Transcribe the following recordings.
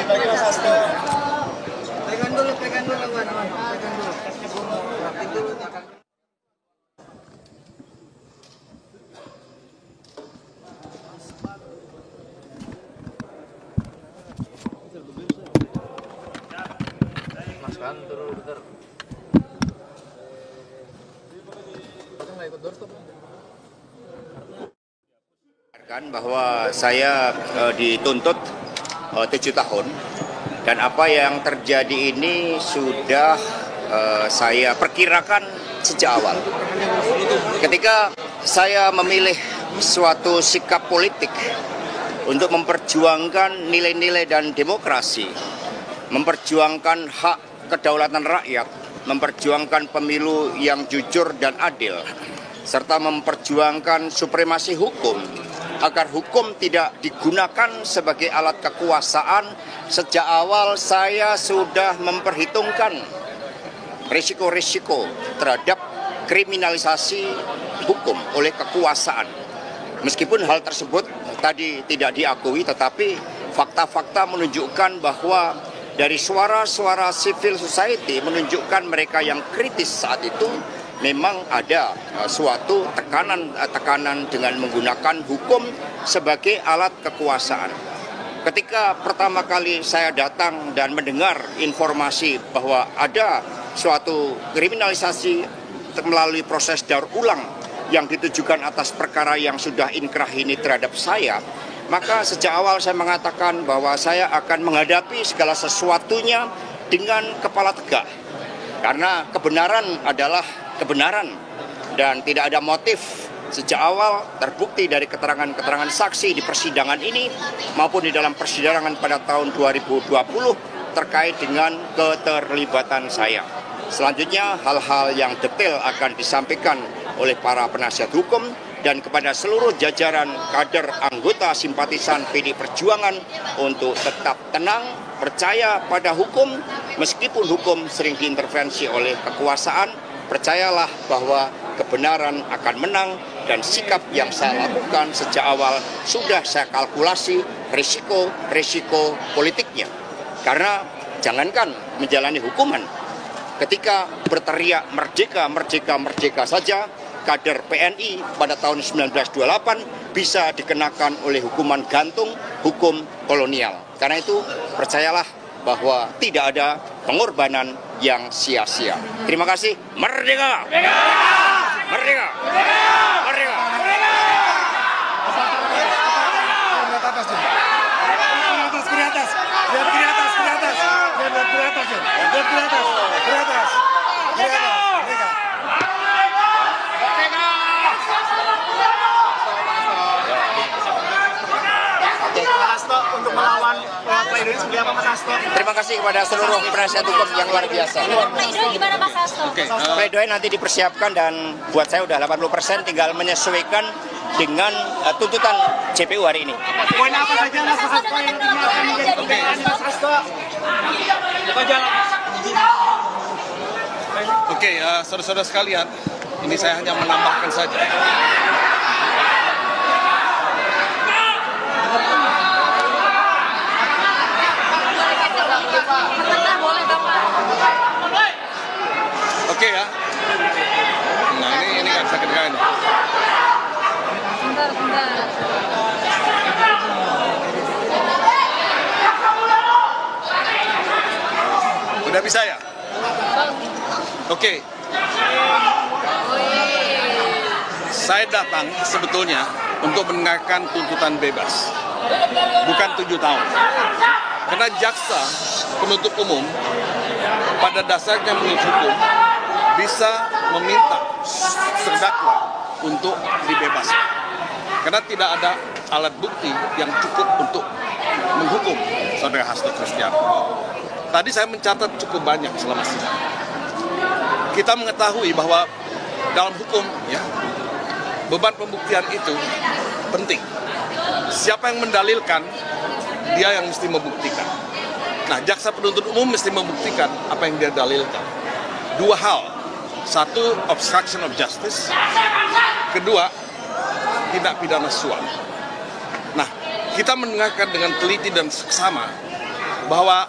Pegang dulu, pegang dulu, pegang dulu. Rapiin dulu, tekan. Mas kan turun bentar. Kita nggak ikut doorstop. Bahwa saya dituntut 7 tahun dan apa yang terjadi ini sudah saya perkirakan sejak awal. Ketika saya memilih suatu sikap politik untuk memperjuangkan nilai-nilai dan demokrasi, memperjuangkan hak kedaulatan rakyat, memperjuangkan pemilu yang jujur dan adil, serta memperjuangkan supremasi hukum, agar hukum tidak digunakan sebagai alat kekuasaan. Sejak awal saya sudah memperhitungkan risiko-risiko terhadap kriminalisasi hukum oleh kekuasaan. Meskipun hal tersebut tadi tidak diakui, tetapi fakta-fakta menunjukkan bahwa dari suara-suara civil society menunjukkan mereka yang kritis saat itu memang ada suatu tekanan dengan menggunakan hukum sebagai alat kekuasaan. Ketika pertama kali saya datang dan mendengar informasi bahwa ada suatu kriminalisasi melalui proses daur ulang yang ditujukan atas perkara yang sudah inkrah ini terhadap saya, maka sejak awal saya mengatakan bahwa saya akan menghadapi segala sesuatunya dengan kepala tegak. Karena kebenaran adalah kebenaran dan tidak ada motif. Sejak awal terbukti dari keterangan-keterangan saksi di persidangan ini maupun di dalam persidangan pada tahun 2020 terkait dengan keterlibatan saya. Selanjutnya hal-hal yang detail akan disampaikan oleh para penasihat hukum dan kepada seluruh jajaran kader anggota simpatisan PD Perjuangan untuk tetap tenang, percaya pada hukum, meskipun hukum sering diintervensi oleh kekuasaan. Percayalah bahwa kebenaran akan menang dan sikap yang saya lakukan sejak awal sudah saya kalkulasi risiko politiknya. Karena jangankan menjalani hukuman, ketika berteriak merdeka, merdeka, merdeka saja, kader PNI pada tahun 1928 bisa dikenakan oleh hukuman gantung, hukum kolonial. Karena itu percayalah bahwa tidak ada pengorbanan yang sia-sia. Terima kasih. Merdeka! Merdeka! Merdeka! Merdeka! Untuk melawan pledoi seperti apa Mas Hasto? Terima kasih kepada seluruh penasihat hukum yang luar biasa. Pledoi gimana Mas Hasto? Pledoi nanti dipersiapkan dan buat saya udah 80%, tinggal menyesuaikan dengan tuntutan JPU hari ini. Poin apa saja Mas Hasto yang akan menjadi pembelaan Mas Hasto? Oke, saudara-saudara sekalian, ini saya hanya menambahkan saja. Oke ya. Nah ini nggak bisa kedengaran. Bentar. Udah bisa ya? Oke. Saya datang sebetulnya untuk mendengarkan tuntutan bebas, bukan 7 tahun. Karena jaksa penuntut umum pada dasarnya menurut hukum bisa meminta terdakwa untuk dibebaskan. Karena tidak ada alat bukti yang cukup untuk menghukum saudara Hasto Kristianto. Tadi saya mencatat cukup banyak selama sidang. Kita mengetahui bahwa dalam hukum ya, beban pembuktian itu penting. Siapa yang mendalilkan, dia yang mesti membuktikan. Nah, jaksa penuntut umum mesti membuktikan apa yang dia dalilkan. 2 hal. 1, obstruction of justice. 2, tindak pidana suap. Nah, kita mendengarkan dengan teliti dan seksama bahwa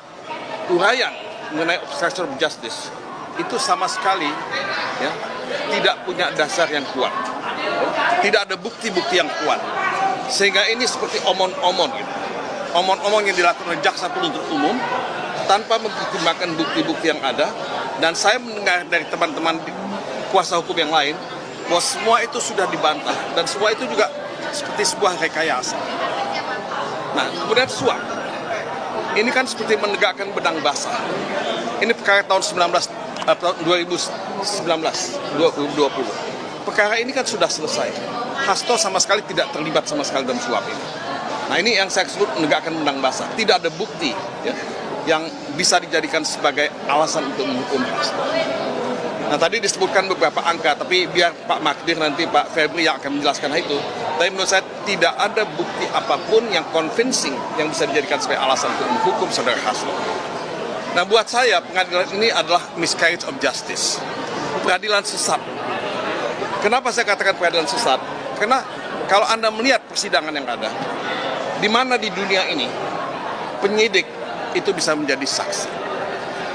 uraian mengenai obstruction of justice itu sama sekali ya, tidak punya dasar yang kuat, tidak ada bukti-bukti yang kuat, sehingga ini seperti omon-omon gitu. Omon-omon yang dilakukan oleh jaksa penuntut umum tanpa mempertimbangkan bukti-bukti yang ada. Dan saya mendengar dari teman-teman kuasa hukum yang lain bahwa semua itu sudah dibantah dan semua itu juga seperti sebuah rekayasa. Nah, kemudian suap. Ini kan seperti menegakkan benang basah. Ini perkara tahun 2020. Perkara ini kan sudah selesai. Hasto sama sekali tidak terlibat sama sekali dalam suap ini. Nah, ini yang saya sebut menegakkan benang basah. Tidak ada bukti ya, yang bisa dijadikan sebagai alasan untuk menghukum Hasto. Nah, tadi disebutkan beberapa angka, tapi biar Pak Magdir nanti Pak Febri yang akan menjelaskan itu. Tapi menurut saya tidak ada bukti apapun yang convincing yang bisa dijadikan sebagai alasan untuk menghukum saudara Hasto. Nah, buat saya pengadilan ini adalah miscarriage of justice. Pengadilan sesat. Kenapa saya katakan pengadilan sesat? Karena kalau Anda melihat persidangan yang ada, di mana di dunia ini penyidik itu bisa menjadi saksi?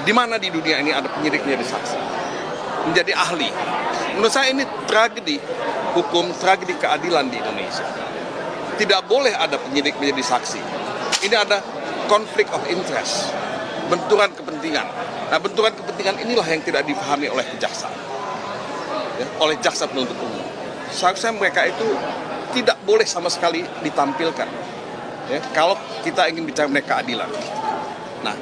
Di mana di dunia ini ada penyidik menjadi saksi? Menjadi ahli. Menurut saya ini tragedi hukum, tragedi keadilan di Indonesia. Tidak boleh ada penyidik menjadi saksi. Ini ada conflict of interest, benturan kepentingan. Nah, benturan kepentingan inilah yang tidak dipahami oleh kejaksaan, ya, oleh jaksa penuntut umum. Seharusnya mereka itu tidak boleh sama sekali ditampilkan, ya, kalau kita ingin bicara mengenai keadilan. Nah,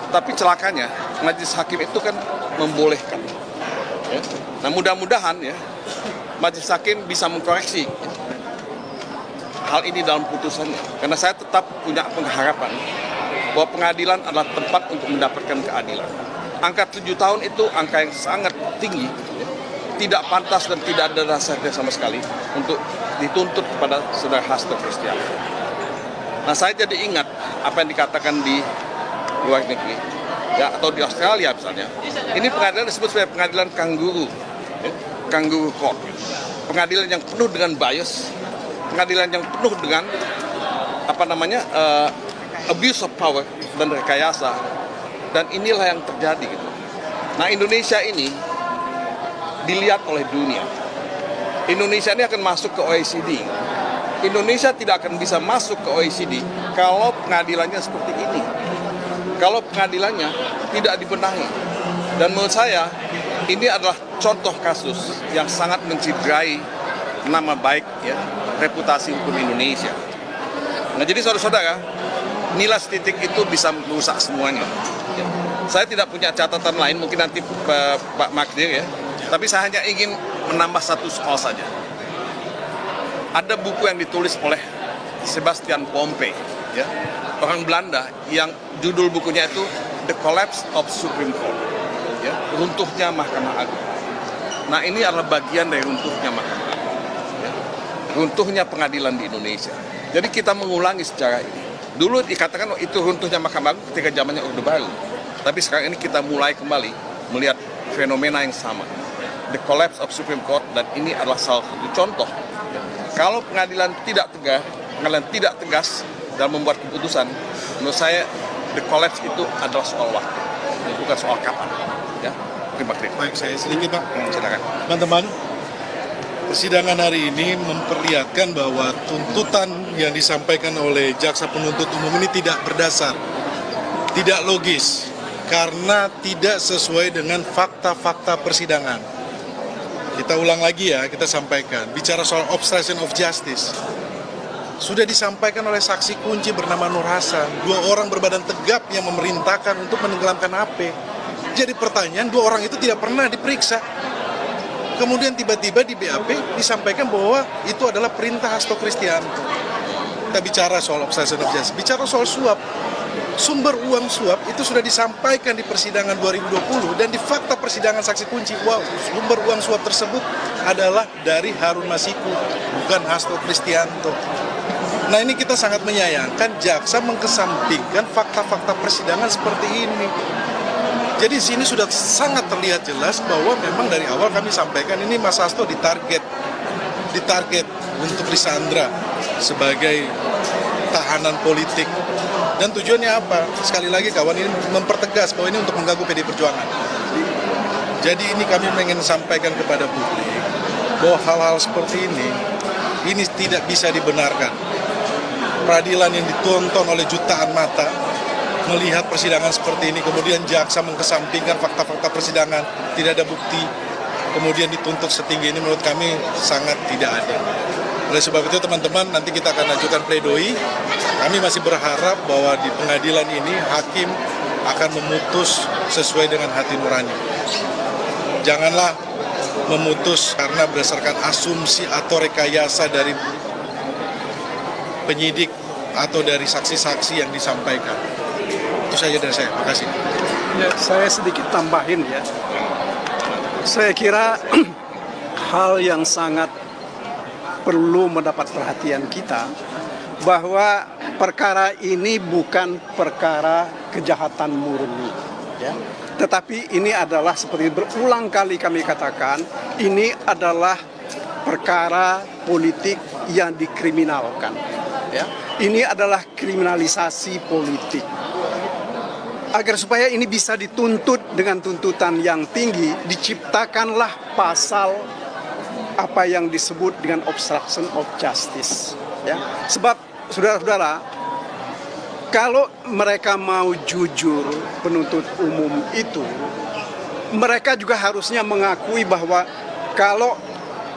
tapi celakanya majelis hakim itu kan membolehkan. Ya. Nah, mudah-mudahan ya majelis hakim bisa mengkoreksi hal ini dalam putusannya. Karena saya tetap punya pengharapan bahwa pengadilan adalah tempat untuk mendapatkan keadilan. Angka 7 tahun itu angka yang sangat tinggi, ya. Tidak pantas dan tidak ada dasarnya sama sekali untuk dituntut kepada saudara Hasto Kristianto. Nah, saya jadi ingat apa yang dikatakan di luar negeri, ya, atau di Australia misalnya. Ini pengadilan disebut sebagai pengadilan kangguru, ya, kangguru court. Pengadilan yang penuh dengan bias, pengadilan yang penuh dengan abuse of power dan rekayasa. Dan inilah yang terjadi gitu. Nah, Indonesia ini dilihat oleh dunia. Indonesia ini akan masuk ke OECD. Indonesia tidak akan bisa masuk ke OECD kalau pengadilannya seperti ini. Kalau pengadilannya tidak dibenahi. Dan menurut saya ini adalah contoh kasus yang sangat menciderai nama baik, ya, reputasi hukum Indonesia. Nah, jadi saudara-saudara, nilai titik itu bisa merusak semuanya. Ya. Saya tidak punya catatan lain, mungkin nanti Pak Magdir ya. Tapi saya hanya ingin menambah satu soal saja. Ada buku yang ditulis oleh Sebastian Pompe, ya, orang Belanda, yang judul bukunya itu The Collapse of Supreme Court, ya, runtuhnya Mahkamah Agung. Nah, ini adalah bagian dari runtuhnya Mahkamah Agung, ya, runtuhnya pengadilan di Indonesia. Jadi kita mengulangi secara ini. Dulu dikatakan itu runtuhnya Mahkamah Agung ketika zamannya Orde Baru, tapi sekarang ini kita mulai kembali melihat fenomena yang sama, the collapse of Supreme Court, dan ini adalah salah satu contoh. Kalau pengadilan tidak tegas dalam membuat keputusan, menurut saya the collapse itu adalah soal waktu, bukan soal kapan. Ya, terima kasih. Baik, saya sedikit Pak. Silakan. Teman-teman, persidangan hari ini memperlihatkan bahwa tuntutan yang disampaikan oleh jaksa penuntut umum ini tidak berdasar, tidak logis, karena tidak sesuai dengan fakta-fakta persidangan. Kita ulang lagi ya, kita sampaikan. Bicara soal obstruction of justice, sudah disampaikan oleh saksi kunci bernama Nur Hasan. 2 orang berbadan tegap yang memerintahkan untuk menenggelamkan HP. Jadi pertanyaan, 2 orang itu tidak pernah diperiksa. Kemudian tiba-tiba di BAP disampaikan bahwa itu adalah perintah Hasto Kristianto. Kita bicara soal obstruction of justice, bicara soal suap. Sumber uang suap itu sudah disampaikan di persidangan 2020 dan di fakta persidangan saksi kunci, sumber uang suap tersebut adalah dari Harun Masiku, bukan Hasto Kristianto. Nah, ini kita sangat menyayangkan jaksa mengkesampingkan fakta-fakta persidangan seperti ini. Jadi di sini sudah sangat terlihat jelas bahwa memang dari awal kami sampaikan ini Mas Hasto ditarget untuk disandra sebagai tahanan politik. Dan tujuannya apa? Sekali lagi kawan, ini mempertegas bahwa ini untuk mengganggu PDI Perjuangan. Jadi ini kami ingin sampaikan kepada publik bahwa hal-hal seperti ini tidak bisa dibenarkan. Peradilan yang ditonton oleh jutaan mata melihat persidangan seperti ini, kemudian jaksa mengkesampingkan fakta-fakta persidangan, tidak ada bukti, kemudian dituntut setinggi ini, menurut kami sangat tidak adil. Oleh sebab itu teman-teman, nanti kita akan ajukan pledoi. Kami masih berharap bahwa di pengadilan ini hakim akan memutus sesuai dengan hati nurani. Janganlah memutus karena berdasarkan asumsi atau rekayasa dari penyidik atau dari saksi-saksi yang disampaikan. Itu saja dari saya. Terima kasih. Ya, saya sedikit tambahin ya. Saya kira hal yang sangat perlu mendapat perhatian kita bahwa perkara ini bukan perkara kejahatan murni, ya. Tetapi ini adalah seperti berulang kali kami katakan, ini adalah perkara politik yang dikriminalkan, ya. Ini adalah kriminalisasi politik. Agar supaya ini bisa dituntut dengan tuntutan yang tinggi, diciptakanlah pasal apa yang disebut dengan obstruction of justice, ya. Sebab saudara-saudara, kalau mereka mau jujur penuntut umum itu, mereka juga harusnya mengakui bahwa kalau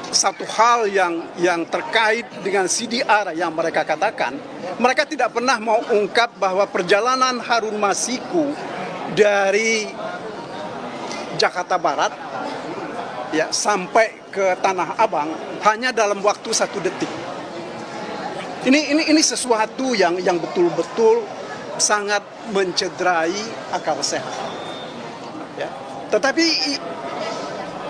satu hal yang terkait dengan CDR yang mereka katakan, mereka tidak pernah mau ungkap bahwa perjalanan Harun Masiku dari Jakarta Barat ya sampai ke Tanah Abang hanya dalam waktu 1 detik. Ini sesuatu yang betul-betul sangat mencederai akal sehat. Ya. Tetapi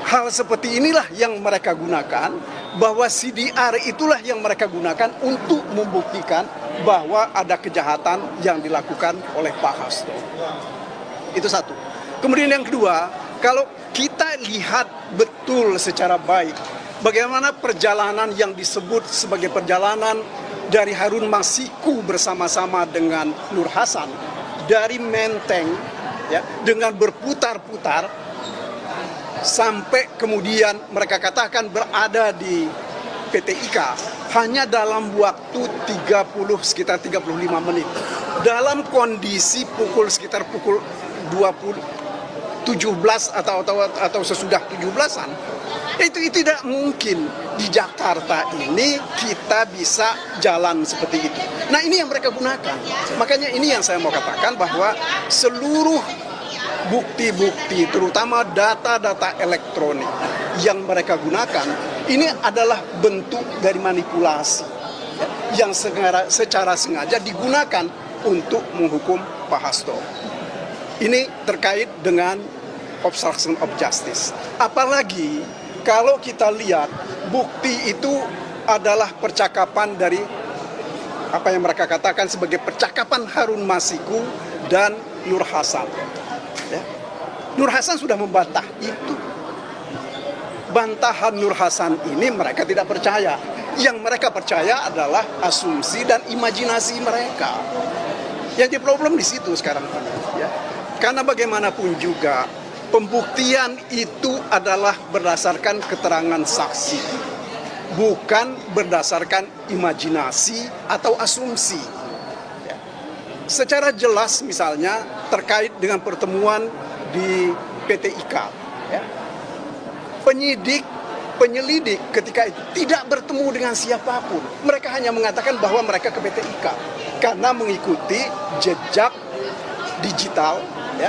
hal seperti inilah yang mereka gunakan, bahwa CDR itulah yang mereka gunakan untuk membuktikan bahwa ada kejahatan yang dilakukan oleh Pak Hasto. Itu satu. Kemudian yang kedua, kalau kita lihat betul secara baik bagaimana perjalanan yang disebut sebagai perjalanan dari Harun Masiku bersama-sama dengan Nur Hasan dari Menteng, ya, dengan berputar-putar sampai kemudian mereka katakan berada di PT IKA hanya dalam waktu sekitar 35 menit. Dalam kondisi sekitar pukul 17 atau sesudah 17-an, itu tidak mungkin di Jakarta ini kita bisa jalan seperti itu. Nah, ini yang mereka gunakan. Makanya ini yang saya mau katakan bahwa seluruh bukti-bukti, terutama data-data elektronik yang mereka gunakan, ini adalah bentuk dari manipulasi yang secara sengaja digunakan untuk menghukum Pak Hasto. Ini terkait dengan obstruction of justice. Apalagi kalau kita lihat bukti itu adalah percakapan dari apa yang mereka katakan sebagai percakapan Harun Masiku dan Nur Hasan. Ya. Nur Hasan sudah membantah itu. Bantahan Nur Hasan ini mereka tidak percaya. Yang mereka percaya adalah asumsi dan imajinasi mereka. Yang di problem di situ sekarang. Ya. Karena bagaimanapun juga pembuktian itu adalah berdasarkan keterangan saksi, bukan berdasarkan imajinasi atau asumsi. Ya. Secara jelas misalnya terkait dengan pertemuan di PT IKA, ya. Penyelidik ketika itu tidak bertemu dengan siapapun. Mereka hanya mengatakan bahwa mereka ke PT IKA karena mengikuti jejak digital, ya,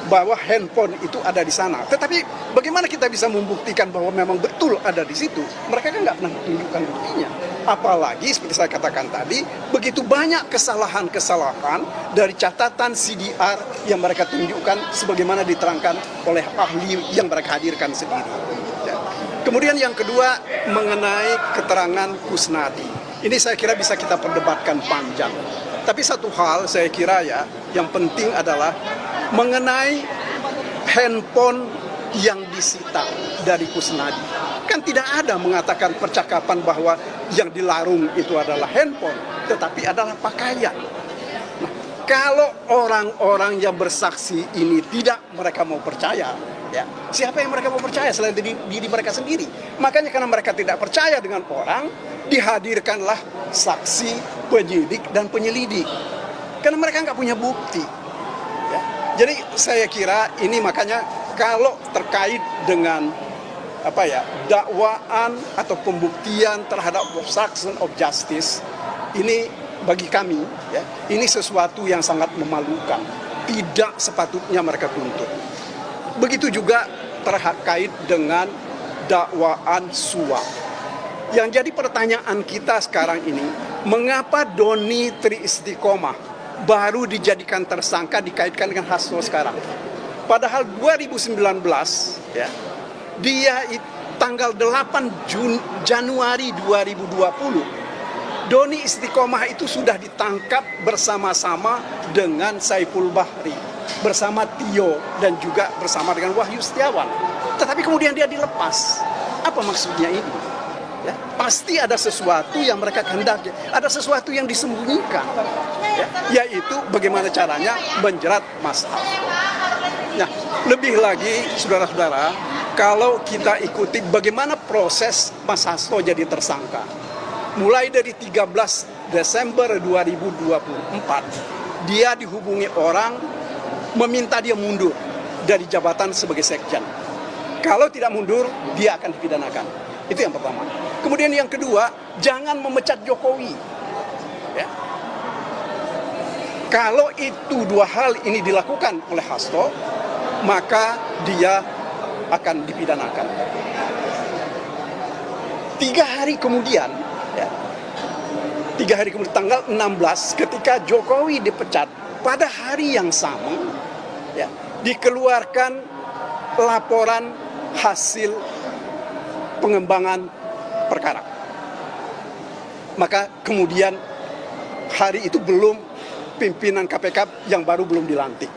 bahwa handphone itu ada di sana. Tetapi bagaimana kita bisa membuktikan bahwa memang betul ada di situ? Mereka kan nggak pernah tunjukkan buktinya. Apalagi seperti saya katakan tadi, begitu banyak kesalahan-kesalahan dari catatan CDR yang mereka tunjukkan sebagaimana diterangkan oleh ahli yang mereka hadirkan sendiri. Ya. Kemudian yang kedua mengenai keterangan Kusnadi. Ini saya kira bisa kita perdebatkan panjang. Tapi satu hal saya kira ya, yang penting adalah mengenai handphone yang disita dari Kusnadi. Kan tidak ada mengatakan percakapan bahwa yang dilarung itu adalah handphone, tetapi adalah pakaian. Nah, Kalau orang-orang yang bersaksi ini tidak mereka mau percaya, ya, siapa yang mereka mau percaya selain diri mereka sendiri? Makanya karena mereka tidak percaya dengan orang, dihadirkanlah saksi, penyidik, dan penyelidik. Karena mereka nggak punya bukti. Ya. Jadi saya kira ini makanya kalau terkait dengan dakwaan atau pembuktian terhadap obstruction of justice, ini bagi kami, ya, ini sesuatu yang sangat memalukan. Tidak sepatutnya mereka tuntut. Begitu juga terkait dengan dakwaan suap. Yang jadi pertanyaan kita sekarang ini, mengapa Doni Tri Istiqomah baru dijadikan tersangka dikaitkan dengan Hasto sekarang? Padahal 2019, ya, dia tanggal 8 Januari 2020, Doni Istiqomah itu sudah ditangkap bersama-sama dengan Saiful Bahri, bersama Tio, dan juga bersama dengan Wahyu Setiawan. Tetapi kemudian dia dilepas. Apa maksudnya ini? Ya, pasti ada sesuatu yang mereka kehendaki, ada sesuatu yang disembunyikan, ya, yaitu bagaimana caranya menjerat Mas Hasto. Nah, lebih lagi, saudara-saudara, kalau kita ikuti bagaimana proses Mas Hasto jadi tersangka. Mulai dari 13 Desember 2024, dia dihubungi orang meminta dia mundur dari jabatan sebagai sekjen. Kalau tidak mundur, dia akan dipidanakan. Itu yang pertama. Kemudian yang kedua, jangan memecat Jokowi. Ya. Kalau itu dua hal ini dilakukan oleh Hasto, maka dia akan dipidanakan. 3 hari kemudian, ya, 3 hari kemudian, tanggal 16, ketika Jokowi dipecat, pada hari yang sama, ya, dikeluarkan laporan hasil pengembangan perkara. Maka kemudian hari itu belum pimpinan KPK yang baru belum dilantik.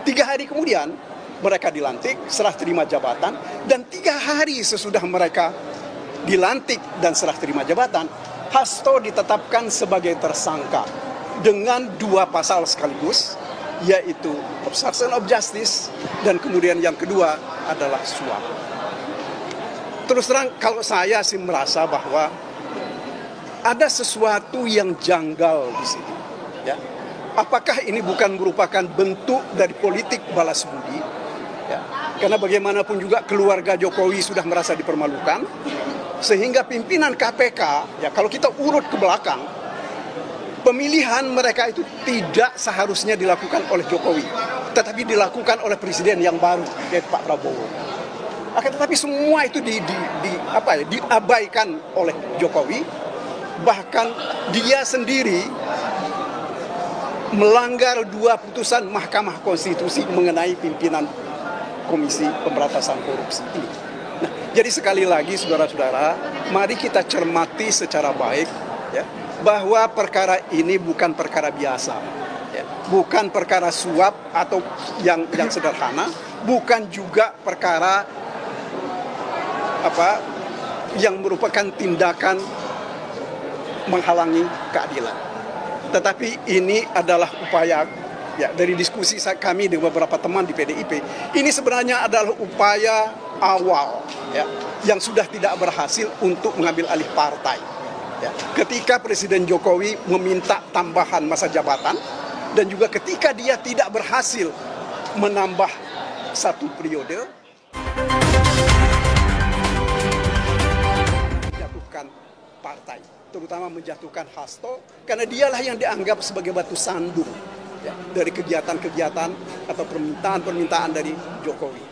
3 hari kemudian mereka dilantik, serah terima jabatan, dan 3 hari sesudah mereka dilantik dan serah terima jabatan, Hasto ditetapkan sebagai tersangka dengan 2 pasal sekaligus, yaitu obstruction of justice dan kemudian yang kedua adalah suap. Terus terang, kalau saya sih merasa bahwa ada sesuatu yang janggal di sini. Ya. Apakah ini bukan merupakan bentuk dari politik balas budi? Ya. Karena bagaimanapun juga keluarga Jokowi sudah merasa dipermalukan, sehingga pimpinan KPK, ya, kalau kita urut ke belakang, pemilihan mereka itu tidak seharusnya dilakukan oleh Jokowi, tetapi dilakukan oleh presiden yang baru, yaitu Pak Prabowo. Akan tetapi semua itu diabaikan oleh Jokowi, bahkan dia sendiri melanggar 2 putusan Mahkamah Konstitusi mengenai pimpinan Komisi Pemberantasan Korupsi ini. Nah, jadi sekali lagi saudara-saudara, mari kita cermati secara baik, ya, bahwa perkara ini bukan perkara biasa, ya, bukan perkara suap atau yang sederhana, bukan juga perkara yang merupakan tindakan menghalangi keadilan. Tetapi ini adalah upaya, ya, dari diskusi kami dengan beberapa teman di PDIP, ini sebenarnya adalah upaya awal, ya, yang sudah tidak berhasil untuk mengambil alih partai. Ya. Ketika Presiden Jokowi meminta tambahan masa jabatan, dan juga ketika dia tidak berhasil menambah 1 periode, menjatuhkan partai, terutama menjatuhkan Hasto, karena dialah yang dianggap sebagai batu sandung, ya, dari kegiatan-kegiatan atau permintaan-permintaan dari Jokowi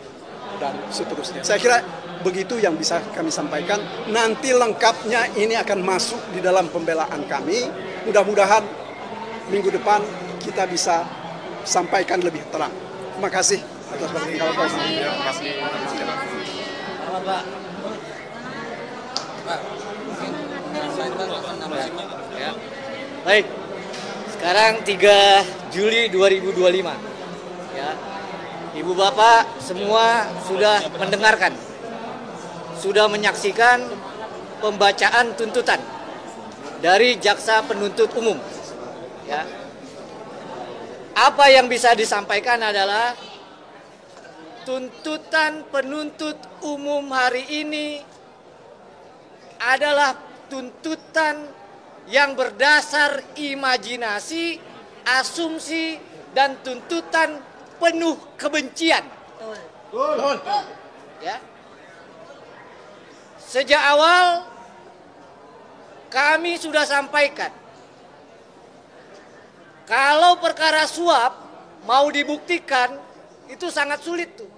dan seterusnya. Saya kira begitu yang bisa kami sampaikan. Nanti lengkapnya ini akan masuk di dalam pembelaan kami. Mudah-mudahan minggu depan kita bisa sampaikan lebih terang. Terima kasih atas waktu Baik, sekarang 3 Juli 2025. Ya, Ibu Bapak semua sudah mendengarkan, sudah menyaksikan pembacaan tuntutan dari jaksa penuntut umum. Ya, apa yang bisa disampaikan adalah tuntutan penuntut umum hari ini adalah tuntutan yang berdasar imajinasi, asumsi, dan tuntutan penuh kebencian. Ya. Sejak awal kami sudah sampaikan, kalau perkara suap mau dibuktikan itu sangat sulit tuh.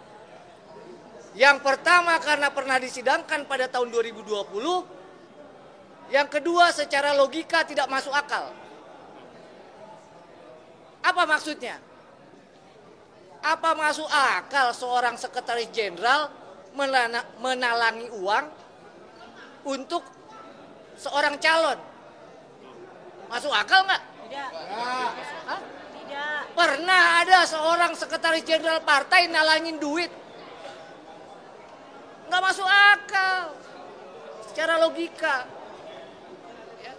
Yang pertama karena pernah disidangkan pada tahun 2020, yang kedua secara logika tidak masuk akal. Apa maksudnya? Apa masuk akal seorang sekretaris jenderal menalangi uang untuk seorang calon? Masuk akal nggak? Tidak. Hah? Tidak. Pernah ada seorang sekretaris jenderal partai nalangin duit? Nggak masuk akal secara logika. Ya.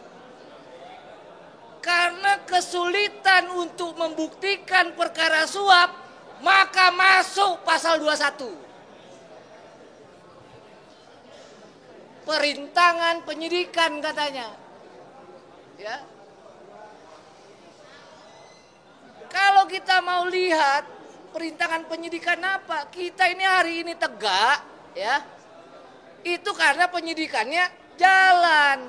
Karena kesulitan untuk membuktikan perkara suap, maka masuk pasal 21. Perintangan penyidikan katanya. Ya. Kalau kita mau lihat perintangan penyidikan apa, kita ini hari ini tegak, ya, itu karena penyidikannya jalan.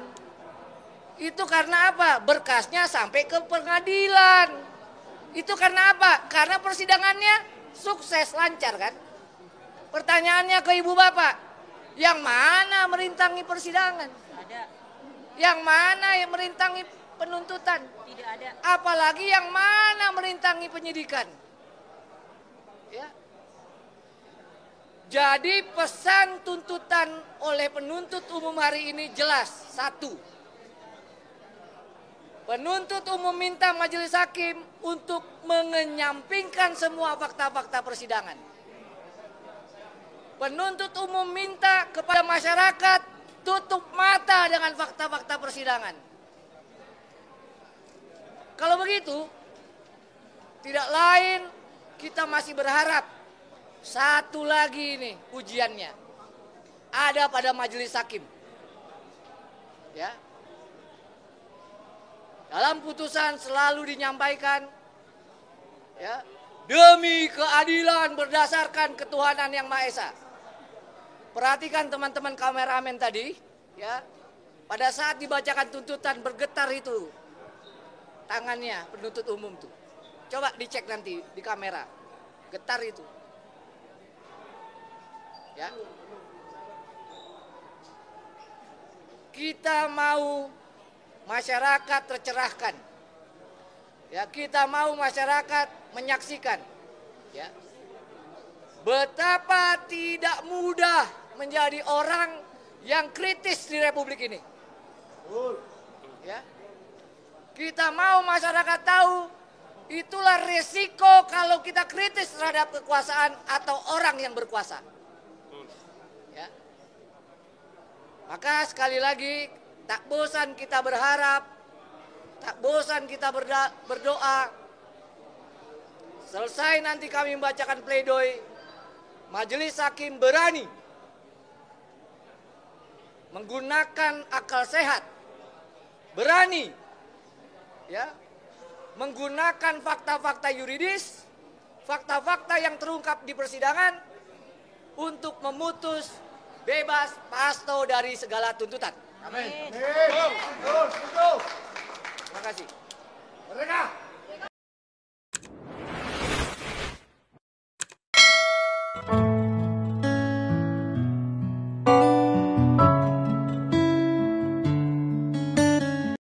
Itu karena apa? Berkasnya sampai ke pengadilan. Itu karena apa? Karena persidangannya sukses, lancar kan? Pertanyaannya ke ibu bapak, yang mana merintangi persidangan? Ada. Yang mana yang merintangi penuntutan? Tidak ada. Apalagi yang mana merintangi penyidikan? Ya. Jadi pesan tuntutan oleh penuntut umum hari ini jelas. Satu, penuntut umum minta majelis hakim untuk mengenyampingkan semua fakta-fakta persidangan. Penuntut umum minta kepada masyarakat tutup mata dengan fakta-fakta persidangan. Kalau begitu, tidak lain kita masih berharap satu lagi ini ujiannya ada pada majelis hakim. Ya. Dalam putusan selalu dinyampaikan, ya, demi keadilan berdasarkan ketuhanan yang Maha Esa. Perhatikan teman-teman kameramen tadi, ya, pada saat dibacakan tuntutan bergetar itu tangannya penuntut umum tuh. Coba dicek nanti di kamera, getar itu. Ya. Kita mau masyarakat tercerahkan. Ya, kita mau masyarakat menyaksikan, ya, betapa tidak mudah menjadi orang yang kritis di Republik ini. Ya. Kita mau masyarakat tahu itulah resiko kalau kita kritis terhadap kekuasaan atau orang yang berkuasa. Ya. Maka sekali lagi tak bosan kita berharap, tak bosan kita berdoa. Selesai nanti kami membacakan pledoi, majelis hakim berani menggunakan akal sehat, berani, ya, menggunakan fakta-fakta yuridis, fakta-fakta yang terungkap di persidangan untuk memutus bebas Pak Hasto dari segala tuntutan. Amin.